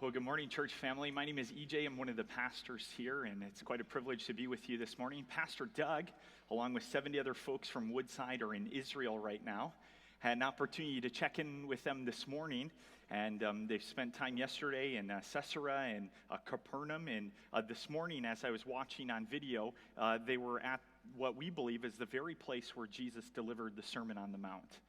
Well, good morning, church family. My name is EJ. I'm one of the pastors here, and it's quite a privilege to be with you this morning. Pastor Doug, along with 70 other folks from Woodside, are in Israel right now. Had an opportunity to check in with them this morning, and they've spent time yesterday in Caesarea and Capernaum, and this morning, as I was watching on video, they were at what we believe is the very place where Jesus delivered the Sermon on the Mount.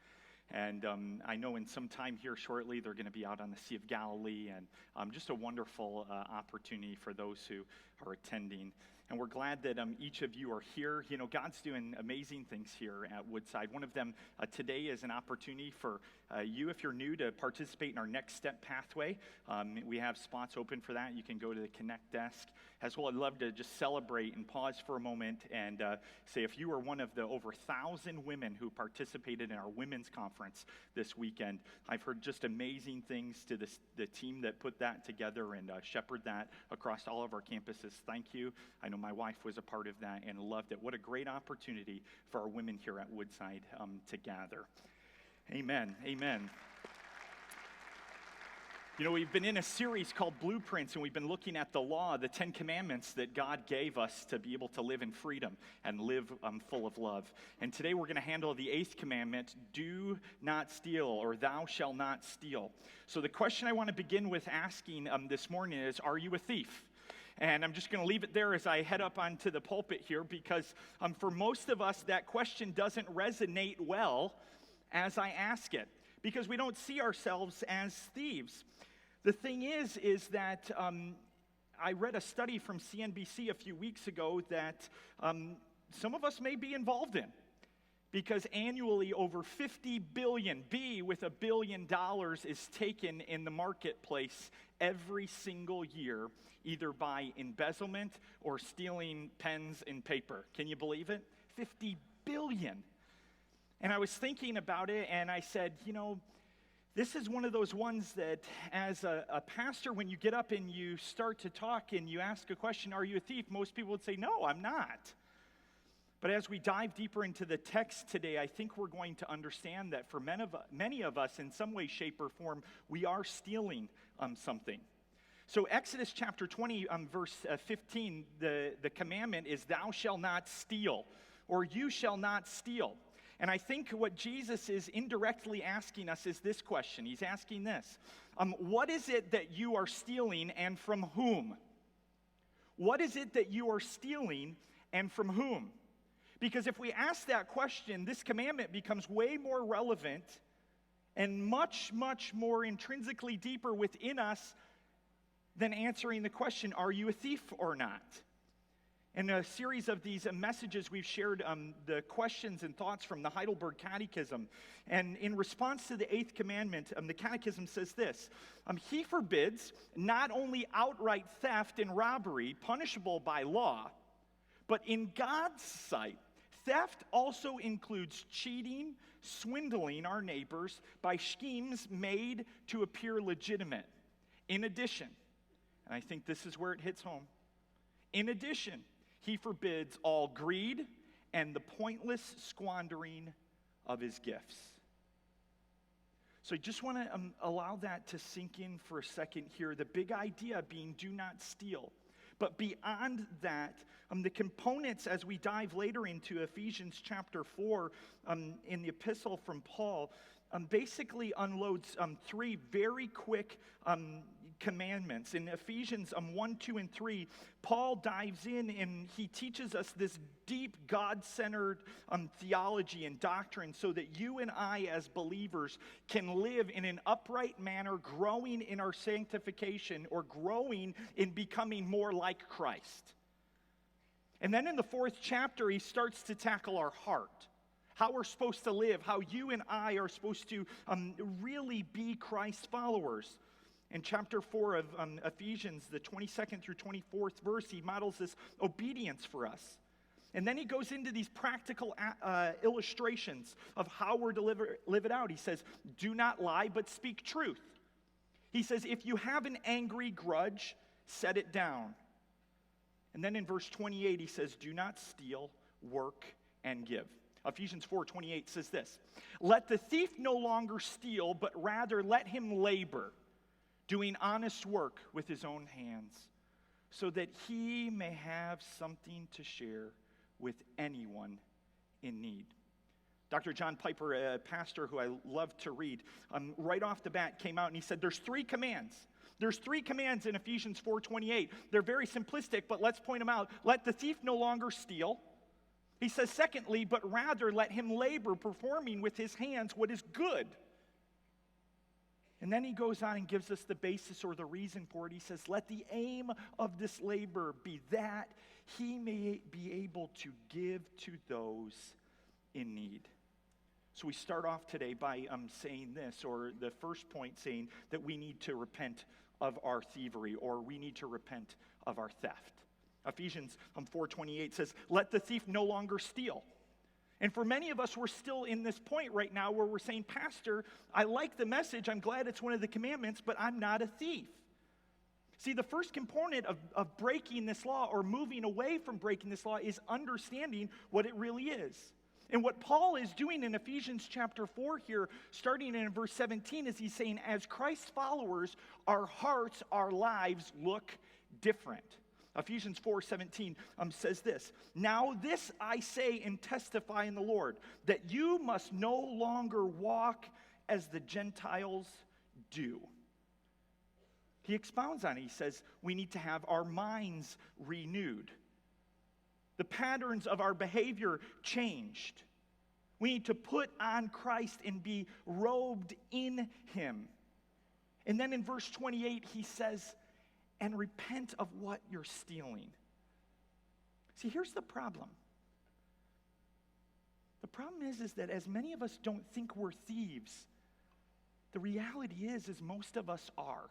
And I know in some time here shortly, they're going to be out on the Sea of Galilee, and just a wonderful opportunity for those who are attending. And we're glad that each of you are here. You know, God's doing amazing things here at Woodside. One of them today is an opportunity for you, if you're new, to participate in our Next Step pathway. We have spots open for that. You can go to the Connect desk. As well, I'd love to just celebrate and pause for a moment and say if you are one of the over 1,000 women who participated in our women's conference this weekend, I've heard just amazing things to the team that put that together and shepherded that across all of our campuses. Thank you. I know my wife was a part of that and loved it. What a great opportunity for our women here at Woodside to gather. Amen. Amen. You know, we've been in a series called Blueprints, and we've been looking at the law, the 10 Commandments that God gave us to be able to live in freedom and live full of love. And today we're going to handle the 8th commandment, do not steal, or thou shalt not steal. So the question I want to begin with asking this morning is, are you a thief? And I'm just going to leave it there as I head up onto the pulpit here, because for most of us, that question doesn't resonate well as I ask it, because we don't see ourselves as thieves. The thing is that I read a study from CNBC a few weeks ago that some of us may be involved in, because annually over 50 billion, with $1 billion, is taken in the marketplace every single year, either by embezzlement or stealing pens and paper. Can you believe it? 50 billion. And I was thinking about it, and I said, you know, this is one of those ones that as a pastor, when you get up and you start to talk and you ask a question, are you a thief? Most people would say, no, I'm not. But as we dive deeper into the text today, I think we're going to understand that for many of us, in some way, shape, or form, we are stealing something. So Exodus chapter 20, verse 15, the commandment is, thou shalt not steal, or you shall not steal. And I think what Jesus is indirectly asking us is this question. He's asking this. What is it that you are stealing, and from whom? What is it that you are stealing, and from whom? Because if we ask that question, this commandment becomes way more relevant and much, much more intrinsically deeper within us than answering the question, are you a thief or not? In a series of these messages, we've shared the questions and thoughts from the Heidelberg Catechism. And in response to the 8th commandment, the Catechism says this. He forbids not only outright theft and robbery, punishable by law, but in God's sight, theft also includes cheating, swindling our neighbors by schemes made to appear legitimate. In addition, and I think this is where it hits home, in addition, he forbids all greed and the pointless squandering of his gifts. So I just want to allow that to sink in for a second here. The big idea being do not steal. But beyond that, the components as we dive later into Ephesians chapter 4 in the epistle from Paul basically unloads 3 very quick commandments. In Ephesians 1, 2, and 3, Paul dives in and he teaches us this deep God-centered theology and doctrine so that you and I as believers can live in an upright manner, growing in our sanctification or growing in becoming more like Christ. And then in the 4th chapter, he starts to tackle our heart. How we're supposed to live, how you and I are supposed to really be Christ's followers. In chapter 4 of Ephesians, the 22nd through 24th verse, he models this obedience for us. And then he goes into these practical illustrations of how we're to live it out. He says, do not lie, but speak truth. He says, if you have an angry grudge, set it down. And then in verse 28, he says, do not steal, work, and give. Ephesians 4:28 says this, let the thief no longer steal, but rather let him labor, doing honest work with his own hands, so that he may have something to share with anyone in need. Dr. John Piper, a pastor who I love to read, right off the bat came out and he said there's 3 commands. There's 3 commands in Ephesians 4:28. They're very simplistic, but let's point them out. Let the thief no longer steal. He says, secondly, but rather let him labor, performing with his hands what is good. And then he goes on and gives us the basis or the reason for it. He says, let the aim of this labor be that he may be able to give to those in need. So we start off today by saying this, or the first point saying that we need to repent of our thievery, or we need to repent of our theft. Ephesians 4:28 says, let the thief no longer steal. And for many of us, we're still in this point right now where we're saying, Pastor, I like the message, I'm glad it's one of the commandments, but I'm not a thief. See, the first component of breaking this law or moving away from breaking this law is understanding what it really is. And what Paul is doing in Ephesians chapter 4 here, starting in verse 17, is he's saying, as Christ's followers, our hearts, our lives look different. Ephesians 4:17 says this, now this I say and testify in the Lord, that you must no longer walk as the Gentiles do. He expounds on it. He says we need to have our minds renewed. The patterns of our behavior changed. We need to put on Christ and be robed in him. And then in verse 28, he says, and repent of what you're stealing. See, here's the problem. The problem is that as many of us don't think we're thieves, the reality is most of us are.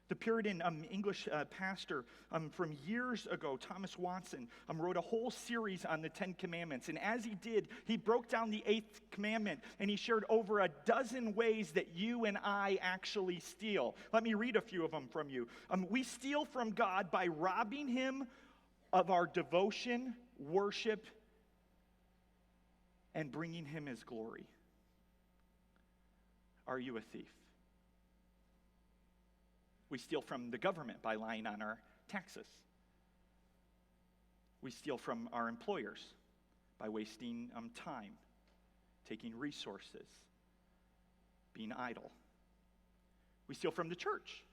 The Puritan English pastor from years ago, Thomas Watson, wrote a whole series on the 10 Commandments. And as he did, he broke down the 8th commandment, and he shared over a dozen ways that you and I actually steal. Let me read a few of them from you. We steal from God by robbing him of our devotion, worship, and bringing him his glory. Are you a thief? We steal from the government by lying on our taxes. We steal from our employers by wasting time, taking resources, being idle. We steal from the church,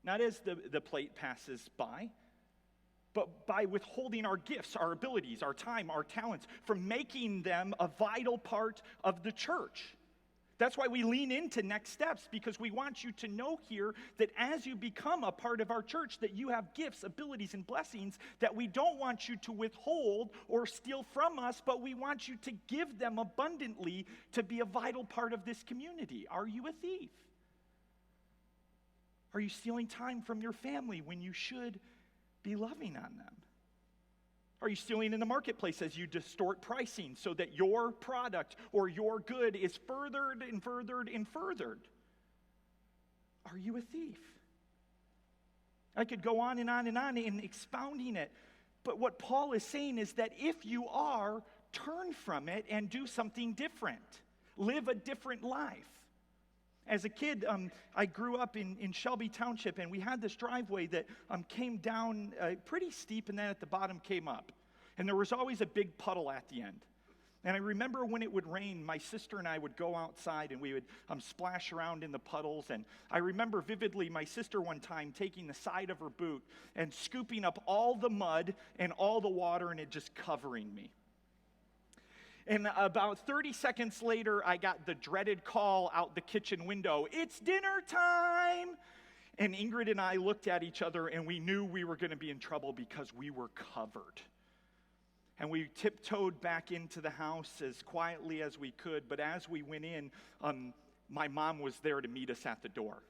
not as the plate passes by, but by withholding our gifts, our abilities, our time, our talents, from making them a vital part of the church. That's why we lean into next steps, because we want you to know here that as you become a part of our church, that you have gifts, abilities, and blessings that we don't want you to withhold or steal from us, but we want you to give them abundantly to be a vital part of this community. Are you a thief? Are you stealing time from your family when you should be loving on them? Are you stealing in the marketplace as you distort pricing so that your product or your good is furthered and furthered and furthered? Are you a thief? I could go on and on and on in expounding it. But what Paul is saying is that if you are, turn from it and do something different. Live a different life. As a kid, I grew up in Shelby Township, and we had this driveway that came down pretty steep, and then at the bottom came up. And there was always a big puddle at the end. And I remember when it would rain, my sister and I would go outside, and we would splash around in the puddles. And I remember vividly my sister one time taking the side of her boot and scooping up all the mud and all the water, and it just covering me. And about 30 seconds later, I got the dreaded call out the kitchen window, "It's dinner time!" And Ingrid and I looked at each other, and we knew we were going to be in trouble because we were covered. And we tiptoed back into the house as quietly as we could, but as we went in, my mom was there to meet us at the door.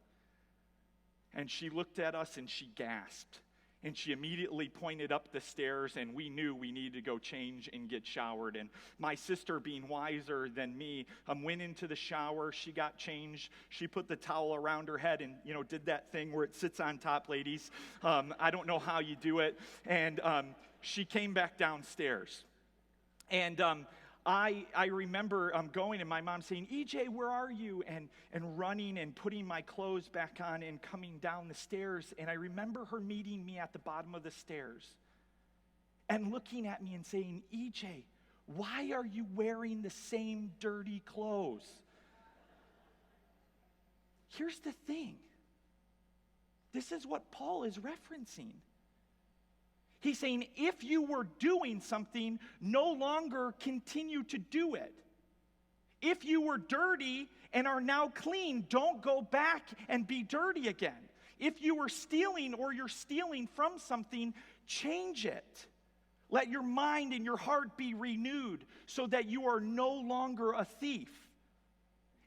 And she looked at us and she gasped. And she immediately pointed up the stairs, and we knew we needed to go change and get showered. And my sister, being wiser than me, went into the shower. She got changed. She put the towel around her head and, did that thing where it sits on top, ladies. I don't know how you do it. And she came back downstairs. And I remember going and my mom saying, EJ, where are you? And running and putting my clothes back on and coming down the stairs. And I remember her meeting me at the bottom of the stairs and looking at me and saying, EJ, why are you wearing the same dirty clothes? Here's the thing. This is what Paul is referencing. He's saying, if you were doing something, no longer continue to do it. If you were dirty and are now clean, don't go back and be dirty again. If you were stealing or you're stealing from something, change it. Let your mind and your heart be renewed so that you are no longer a thief.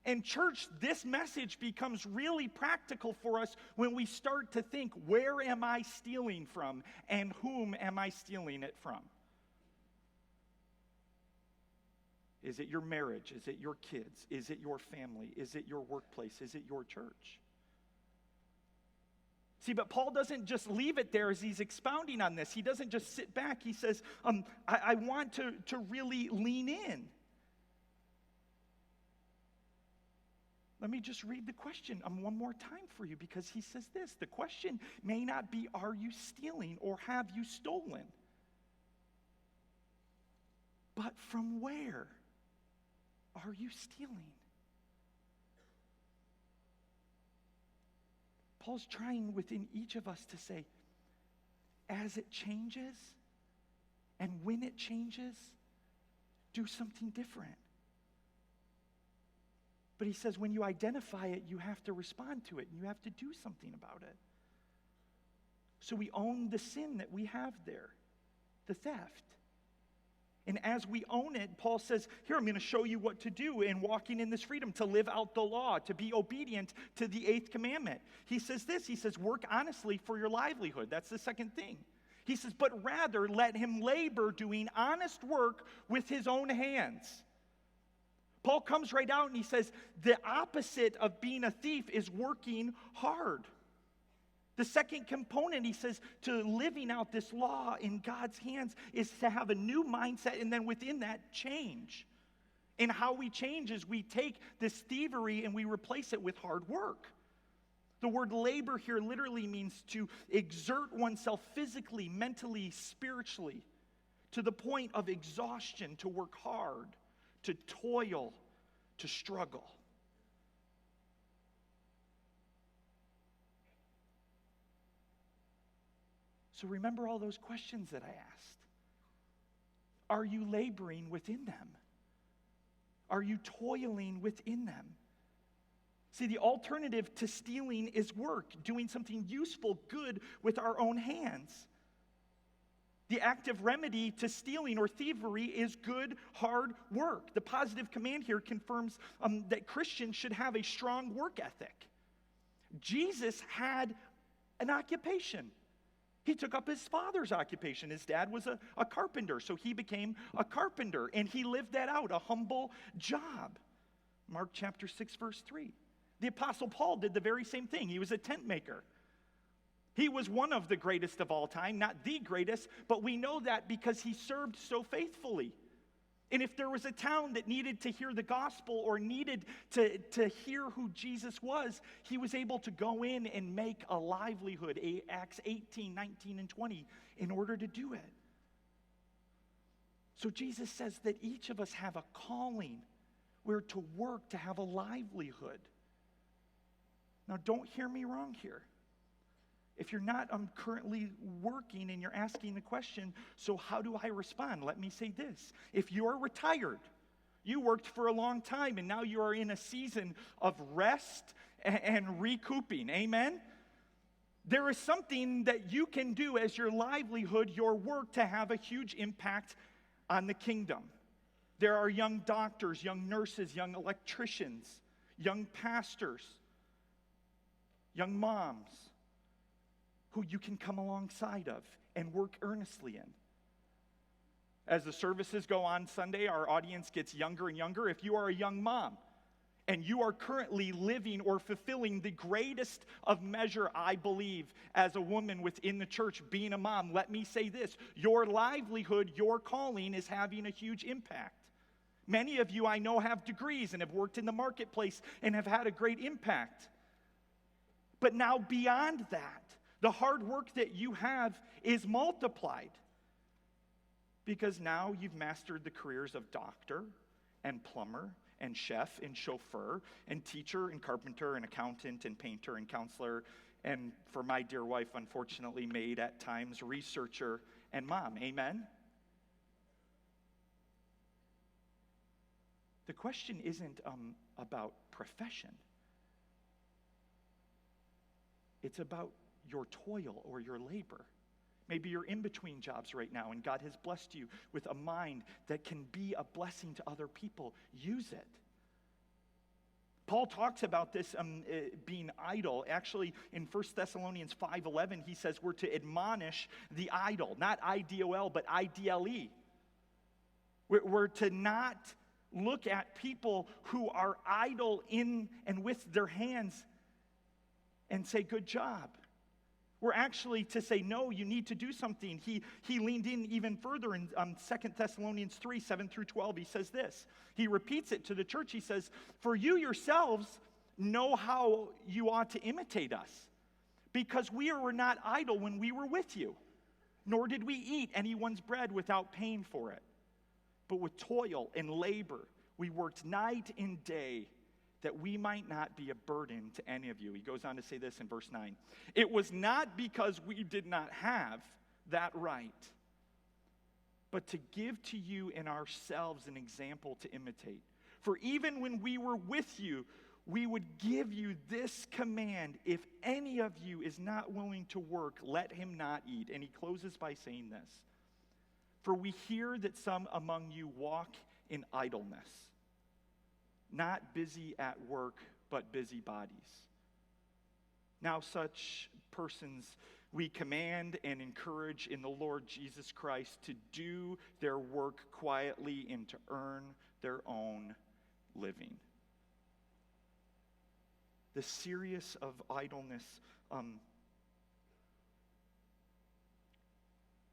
And church, this message becomes really practical for us when we start to think, where am I stealing from and whom am I stealing it from? Is it your marriage? Is it your kids? Is it your family? Is it your workplace? Is it your church? See, but Paul doesn't just leave it there as he's expounding on this. He doesn't just sit back. He says, I want to really lean in. Let me just read the question one more time for you, because he says this. The question may not be, are you stealing or have you stolen? But from where are you stealing? Paul's trying within each of us to say, as it changes and when it changes, do something different. But he says when you identify it, you have to respond to it and you have to do something about it. So we own the sin that we have there, the theft. And as we own it, Paul says, here, I'm going to show you what to do in walking in this freedom, to live out the law, to be obedient to the 8th commandment. He says this, he says, work honestly for your livelihood. That's the second thing. He says, but rather let him labor doing honest work with his own hands. Paul comes right out and he says, the opposite of being a thief is working hard. The second component, he says, to living out this law in God's hands is to have a new mindset, and then within that, change. And how we change is we take this thievery and we replace it with hard work. The word labor here literally means to exert oneself physically, mentally, spiritually, to the point of exhaustion, to work hard, to toil, to struggle. So remember all those questions that I asked. Are you laboring within them? Are you toiling within them? See, the alternative to stealing is work, doing something useful, good with our own hands. The active remedy to stealing or thievery is good, hard work. The positive command here confirms that Christians should have a strong work ethic. Jesus had an occupation. He took up his father's occupation. His dad was a carpenter, so he became a carpenter, and he lived that out, a humble job. Mark chapter 6, verse 3. The Apostle Paul did the very same thing. He was a tent maker. He was one of the greatest of all time, not the greatest, but we know that because he served so faithfully. And if there was a town that needed to hear the gospel or needed to hear who Jesus was, he was able to go in and make a livelihood, Acts 18, 19, and 20, in order to do it. So Jesus says that each of us have a calling. We're to work to have a livelihood. Now, don't hear me wrong here. If you're not currently working and you're asking the question, so how do I respond? Let me say this. If you're retired, you worked for a long time and now you are in a season of rest and recouping, amen? There is something that you can do as your livelihood, your work, to have a huge impact on the kingdom. There are young doctors, young nurses, young electricians, young pastors, young moms, who you can come alongside of and work earnestly in. As the services go on Sunday, our audience gets younger and younger. If you are a young mom and you are currently living or fulfilling the greatest of measure, I believe, as a woman within the church, being a mom, let me say this. Your livelihood, your calling is having a huge impact. Many of you I know have degrees and have worked in the marketplace and have had a great impact. But now beyond that, the hard work that you have is multiplied. Because now you've mastered the careers of doctor and plumber and chef and chauffeur and teacher and carpenter and accountant and painter and counselor and, for my dear wife, unfortunately maid at times, researcher and mom. Amen? The question isn't about profession. It's about your toil or your labor. Maybe you're in between jobs right now and God has blessed you with a mind that can be a blessing to other people. Use it. Paul talks about this being idle. Actually, in 1 Thessalonians 5:11, he says we're to admonish the idle. Not I-D-O-L, but I-D-L-E. We're to not look at people who are idle in and with their hands and say, good job. We're actually to say, no, you need to do something. He leaned in even further in 2 Thessalonians 3, 7 through 12. He says this. He repeats it to the church. He says, for you yourselves know how you ought to imitate us, because we were not idle when we were with you, nor did we eat anyone's bread without paying for it. But with toil and labor, we worked night and day, that we might not be a burden to any of you. He goes on to say this in verse 9. It was not because we did not have that right, but to give to you and ourselves an example to imitate. For even when we were with you, we would give you this command: if any of you is not willing to work, let him not eat. And he closes by saying this: for we hear that some among you walk in idleness, not busy at work, but busy bodies. Now such persons we command and encourage in the Lord Jesus Christ to do their work quietly and to earn their own living. The serious of idleness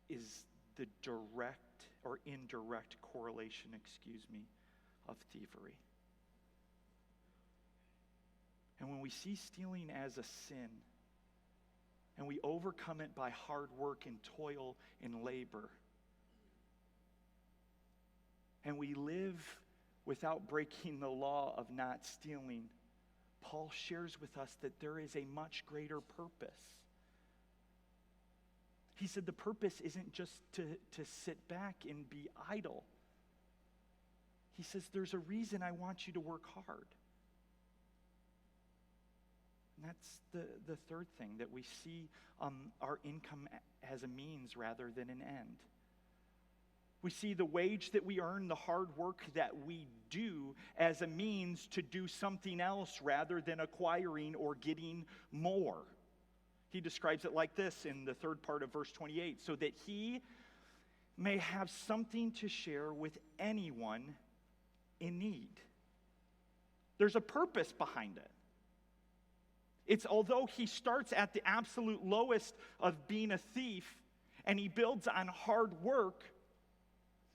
is the direct or indirect correlation, of thievery. And when we see stealing as a sin, and we overcome it by hard work and toil and labor, and we live without breaking the law of not stealing, Paul shares with us that there is a much greater purpose. He said the purpose isn't just to sit back and be idle. He says there's a reason I want you to work hard. And that's the third thing, that we see our income as a means rather than an end. We see the wage that we earn, the hard work that we do, as a means to do something else rather than acquiring or getting more. He describes it like this in the third part of verse 28, so that he may have something to share with anyone in need. There's a purpose behind it. It's although he starts at the absolute lowest of being a thief, and he builds on hard work,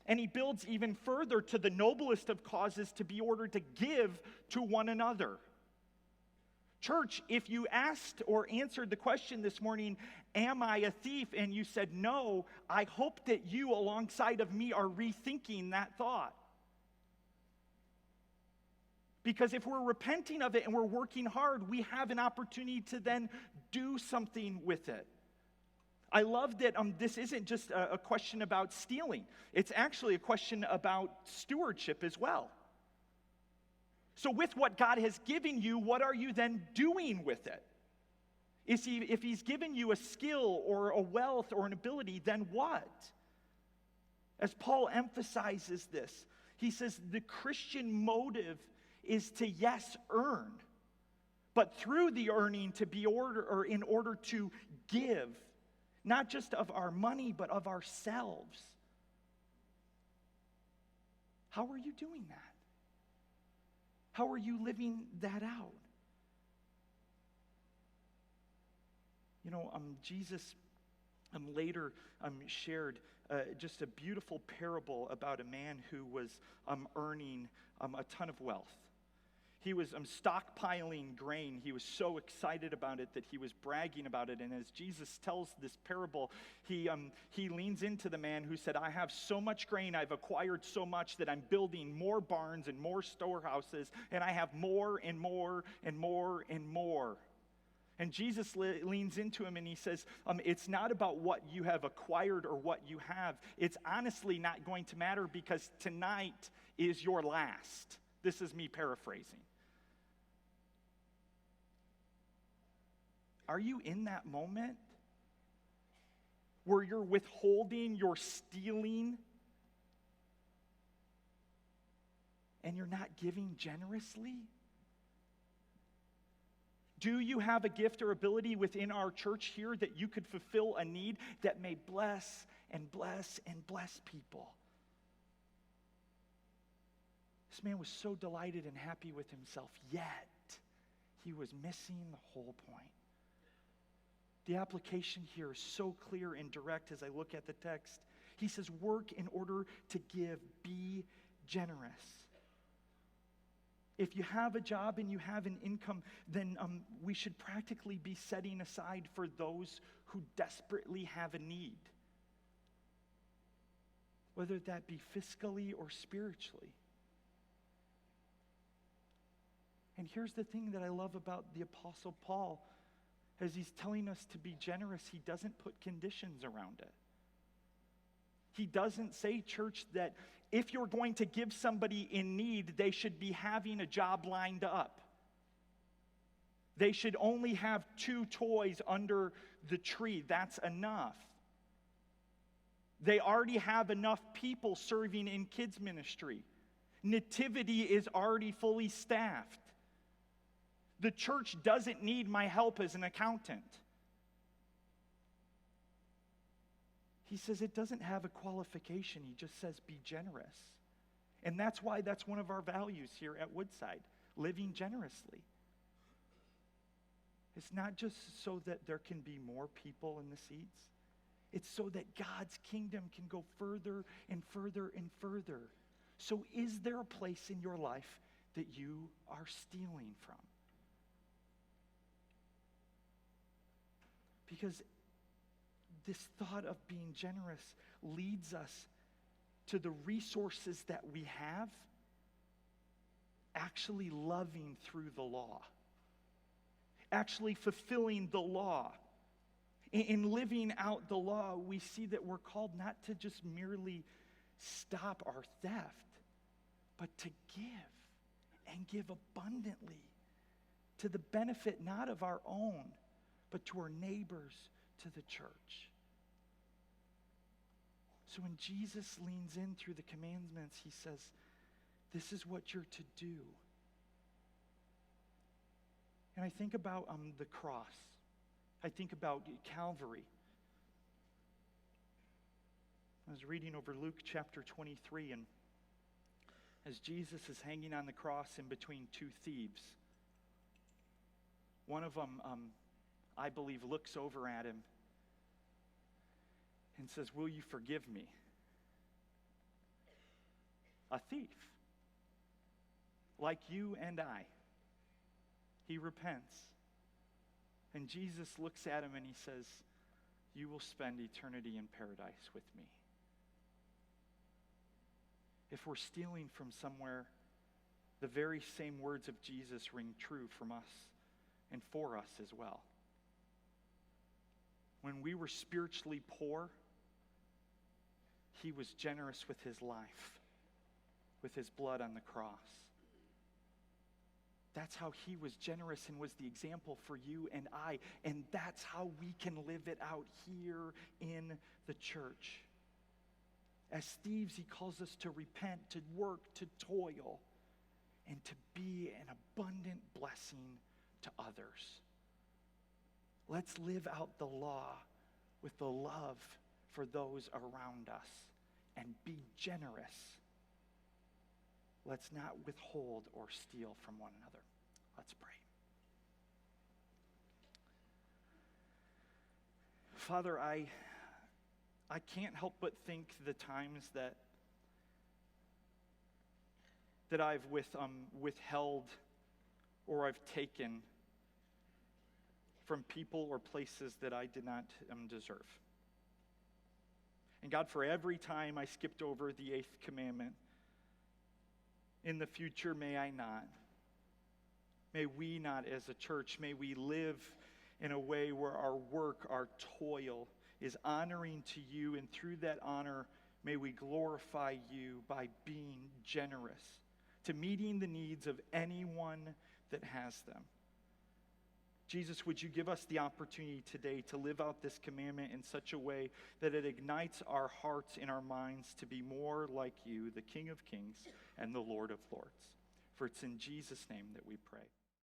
and he builds even further to the noblest of causes, to be ordered to give to one another. Church, if you asked or answered the question this morning, am I a thief? And you said no, I hope that you alongside of me are rethinking that thought. Because if we're repenting of it and we're working hard, we have an opportunity to then do something with it. I love that this isn't just a question about stealing. It's actually a question about stewardship as well. So with what God has given you, what are you then doing with it? If he's given you a skill or a wealth or an ability, then what? As Paul emphasizes this, he says the Christian motive is to, yes, earn, but through the earning to be in order to give, not just of our money, but of ourselves. How are you doing that? How are you living that out? Jesus later shared just a beautiful parable about a man who was earning a ton of wealth. He was stockpiling grain. He was so excited about it that he was bragging about it. And as Jesus tells this parable, he leans into the man who said, I have so much grain, I've acquired so much that I'm building more barns and more storehouses, and I have more and more and more and more. And Jesus leans into him and he says, it's not about what you have acquired or what you have. It's honestly not going to matter because tonight is your last. This is me paraphrasing. Are you in that moment where you're withholding, you're stealing, and you're not giving generously? Do you have a gift or ability within our church here that you could fulfill a need that may bless and bless and bless people? This man was so delighted and happy with himself, yet he was missing the whole point. The application here is so clear and direct as I look at the text. He says, work in order to give, be generous. If you have a job and you have an income, then we should practically be setting aside for those who desperately have a need, whether that be fiscally or spiritually. And here's the thing that I love about the Apostle Paul. As he's telling us to be generous, he doesn't put conditions around it. He doesn't say, church, that if you're going to give somebody in need, they should be having a job lined up. They should only have 2 toys under the tree. That's enough. They already have enough people serving in kids' ministry. Nativity is already fully staffed. The church doesn't need my help as an accountant. He says it doesn't have a qualification. He just says be generous. And that's why that's one of our values here at Woodside, living generously. It's not just so that there can be more people in the seats. It's so that God's kingdom can go further and further and further. So is there a place in your life that you are stealing from? Because this thought of being generous leads us to the resources that we have actually loving through the law, actually fulfilling the law. In living out the law, we see that we're called not to just merely stop our theft, but to give and give abundantly to the benefit not of our own, but to our neighbors, to the church. So when Jesus leans in through the commandments, he says, this is what you're to do. And I think about the cross. I think about Calvary. I was reading over Luke chapter 23, and as Jesus is hanging on the cross in between 2 thieves, one of them, I believe, looks over at him and says, will you forgive me? A thief, like you and I. He repents. And Jesus looks at him and he says, you will spend eternity in paradise with me. If we're stealing from somewhere, the very same words of Jesus ring true from us and for us as well. When we were spiritually poor, he was generous with his life, with his blood on the cross. That's how he was generous and was the example for you and I. And that's how we can live it out here in the church. As thieves, he calls us to repent, to work, to toil, and to be an abundant blessing to others. Let's live out the law with the love for those around us and be generous. Let's not withhold or steal from one another. Let's pray. Father, I I can't help but think the times that I've withheld or I've taken from people or places that I did not deserve. And God, for every time I skipped over the 8th commandment, in the future, may I not. May we not as a church, may we live in a way where our work, our toil is honoring to you, and through that honor, may we glorify you by being generous to meeting the needs of anyone that has them. Jesus, would you give us the opportunity today to live out this commandment in such a way that it ignites our hearts and our minds to be more like you, the King of Kings and the Lord of Lords. For it's in Jesus' name that we pray.